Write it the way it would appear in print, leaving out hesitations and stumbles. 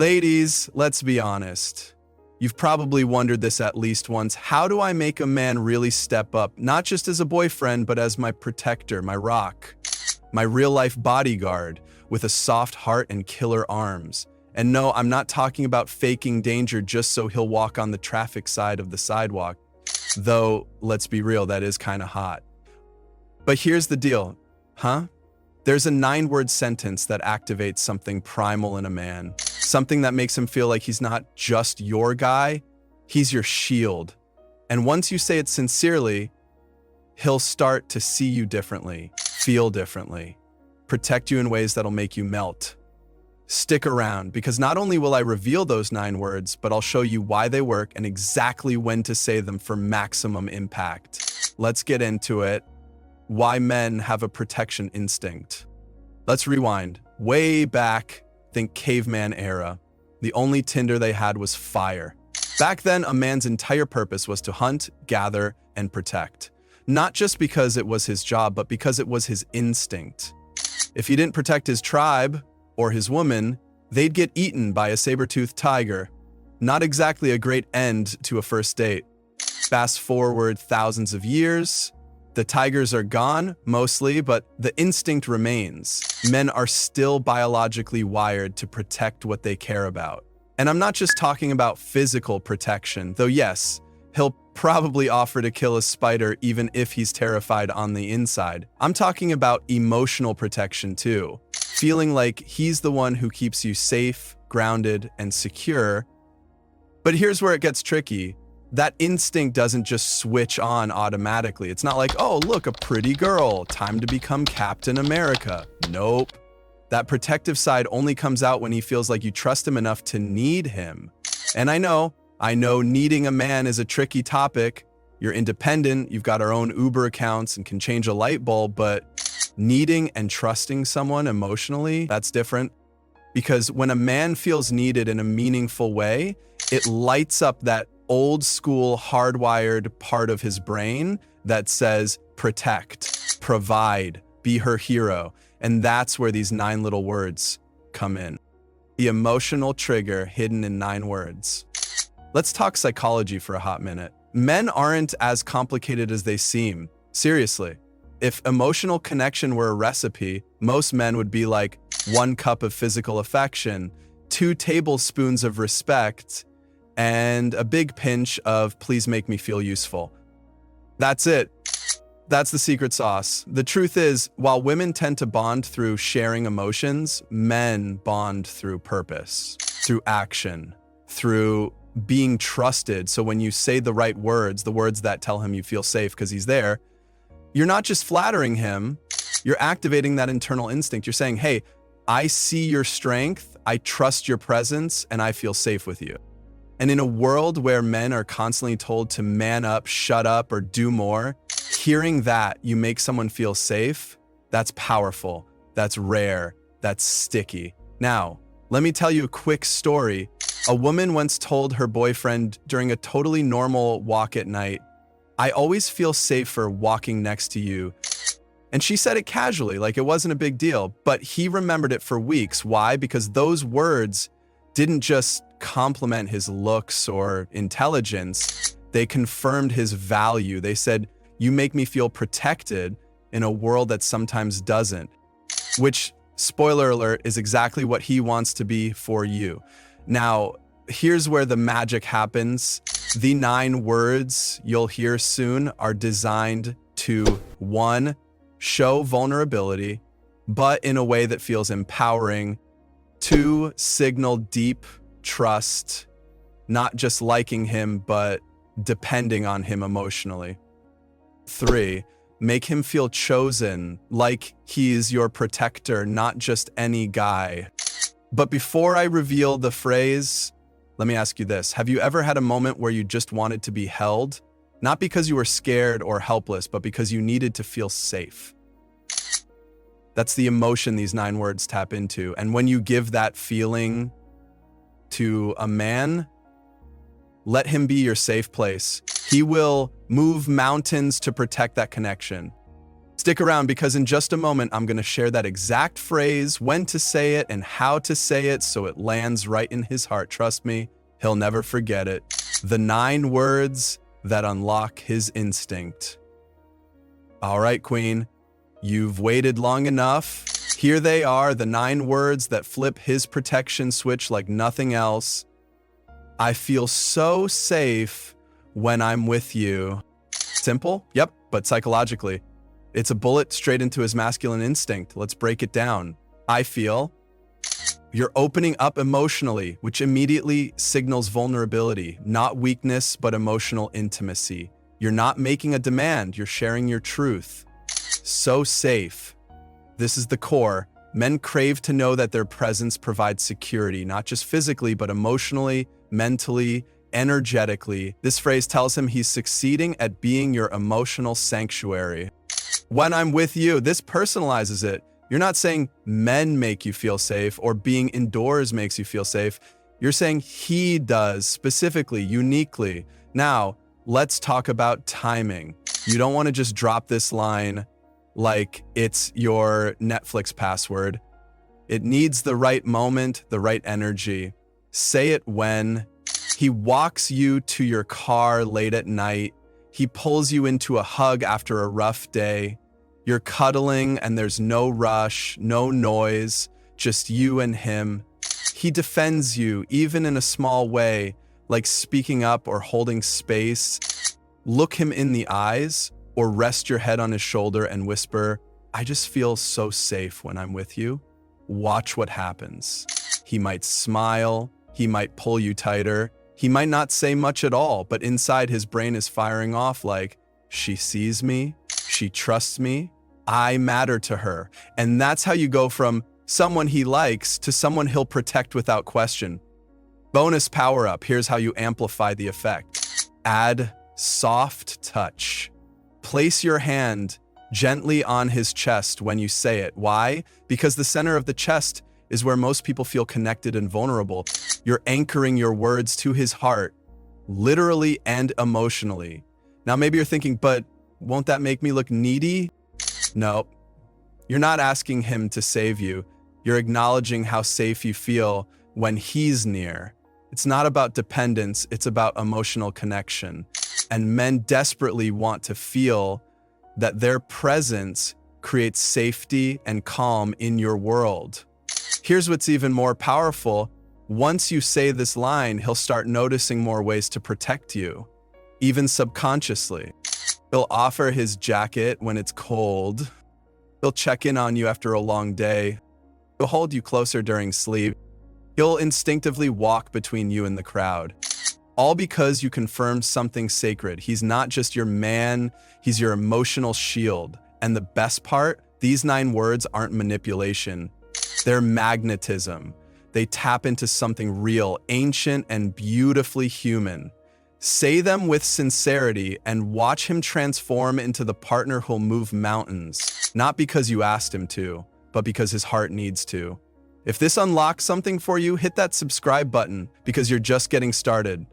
Ladies, let's be honest. You've probably wondered this at least once. How do I make a man really step up, not just as a boyfriend, but as my protector, my rock, my real-life bodyguard with a soft heart and killer arms? And no, I'm not talking about faking danger just so he'll walk on the traffic side of the sidewalk. Though, let's be real, that is kind of hot. But here's the deal, huh? There's a 9-word sentence that activates something primal in a man. Something that makes him feel like he's not just your guy, he's your shield. And once you say it sincerely, he'll start to see you differently, feel differently, protect you in ways that'll make you melt. Stick around, because not only will I reveal those 9 words, but I'll show you why they work and exactly when to say them for maximum impact. Let's get into it. Why men have a protection instinct. Let's rewind. Way back, think caveman era. The only tinder they had was fire. Back then, a man's entire purpose was to hunt, gather, and protect. Not just because it was his job, but because it was his instinct. If he didn't protect his tribe or his woman, they'd get eaten by a saber-toothed tiger. Not exactly a great end to a first date. Fast forward thousands of years, the tigers are gone, mostly, but the instinct remains. Men are still biologically wired to protect what they care about. And I'm not just talking about physical protection, though yes, he'll probably offer to kill a spider even if he's terrified on the inside. I'm talking about emotional protection too. Feeling like he's the one who keeps you safe, grounded, and secure. But here's where it gets tricky. That instinct doesn't just switch on automatically. It's not like, oh, look, a pretty girl, time to become Captain America. Nope. That protective side only comes out when he feels like you trust him enough to need him. And I know needing a man is a tricky topic. You're independent, you've got our own Uber accounts and can change a light bulb, but needing and trusting someone emotionally, that's different. Because when a man feels needed in a meaningful way, it lights up that old school hardwired part of his brain that says protect, provide, be her hero. And that's where these 9 little words come in. The emotional trigger hidden in 9 words. Let's talk psychology for a hot minute. Men aren't as complicated as they seem. Seriously. If emotional connection were a recipe, most men would be like 1 cup of physical affection, 2 tablespoons of respect, and a big pinch of please make me feel useful. That's it. That's the secret sauce. The truth is, while women tend to bond through sharing emotions, men bond through purpose, through action, through being trusted. So when you say the right words, the words that tell him you feel safe because he's there, you're not just flattering him, you're activating that internal instinct. You're saying, hey, I see your strength, I trust your presence, and I feel safe with you. And in a world where men are constantly told to man up, shut up, or do more, hearing that you make someone feel safe, that's powerful, that's rare, that's sticky. Now, let me tell you a quick story. A woman once told her boyfriend during a totally normal walk at night, I always feel safer walking next to you. And she said it casually, like it wasn't a big deal, but he remembered it for weeks. Why? Because those words didn't just compliment his looks or intelligence, they confirmed his value. They said, you make me feel protected in a world that sometimes doesn't. Which, spoiler alert, is exactly what he wants to be for you. Now, here's where the magic happens. The 9 words you'll hear soon are designed to 1, show vulnerability, but in a way that feels empowering. 2, signal deep trust, not just liking him, but depending on him emotionally. 3, make him feel chosen, like he's your protector, not just any guy. But before I reveal the phrase, let me ask you this. Have you ever had a moment where you just wanted to be held? Not because you were scared or helpless, but because you needed to feel safe. That's the emotion these 9 words tap into. And when you give that feeling to a man, let him be your safe place. He will move mountains to protect that connection. Stick around because in just a moment, I'm going to share that exact phrase, when to say it, and how to say it so it lands right in his heart. Trust me, he'll never forget it. The 9 words that unlock his instinct. All right, Queen, you've waited long enough. Here they are, the 9 words that flip his protection switch like nothing else. I feel so safe when I'm with you. Simple? Yep, but psychologically. It's a bullet straight into his masculine instinct. Let's break it down. I feel you're opening up emotionally, which immediately signals vulnerability, not weakness, but emotional intimacy. You're not making a demand, you're sharing your truth. So safe. This is the core. Men crave to know that their presence provides security, not just physically, but emotionally, mentally, energetically. This phrase tells him he's succeeding at being your emotional sanctuary. When I'm with you, this personalizes it. You're not saying men make you feel safe or being indoors makes you feel safe. You're saying he does, specifically, uniquely. Now, let's talk about timing. You don't want to just drop this line like it's your Netflix password. It needs the right moment, the right energy. Say it when he walks you to your car late at night. He pulls you into a hug after a rough day. You're cuddling and there's no rush, no noise, just you and him. He defends you, even in a small way, like speaking up or holding space. Look him in the eyes or rest your head on his shoulder and whisper, I just feel so safe when I'm with you. Watch what happens. He might smile, he might pull you tighter, he might not say much at all, but inside his brain is firing off like, she sees me, she trusts me, I matter to her. And that's how you go from someone he likes to someone he'll protect without question. Bonus power up, here's how you amplify the effect. Add soft touch. Place your hand gently on his chest when you say it. Why? Because the center of the chest is where most people feel connected and vulnerable. You're anchoring your words to his heart, literally and emotionally. Now, maybe you're thinking, but won't that make me look needy? No, you're not asking him to save you. You're acknowledging how safe you feel when he's near. It's not about dependence, it's about emotional connection. And men desperately want to feel that their presence creates safety and calm in your world. Here's what's even more powerful. Once you say this line, he'll start noticing more ways to protect you, even subconsciously. He'll offer his jacket when it's cold. He'll check in on you after a long day. He'll hold you closer during sleep. He'll instinctively walk between you and the crowd. All because you confirmed something sacred. He's not just your man, he's your emotional shield. And the best part, these 9 words aren't manipulation. They're magnetism. They tap into something real, ancient, and beautifully human. Say them with sincerity and watch him transform into the partner who'll move mountains. Not because you asked him to, but because his heart needs to. If this unlocks something for you, hit that subscribe button because you're just getting started.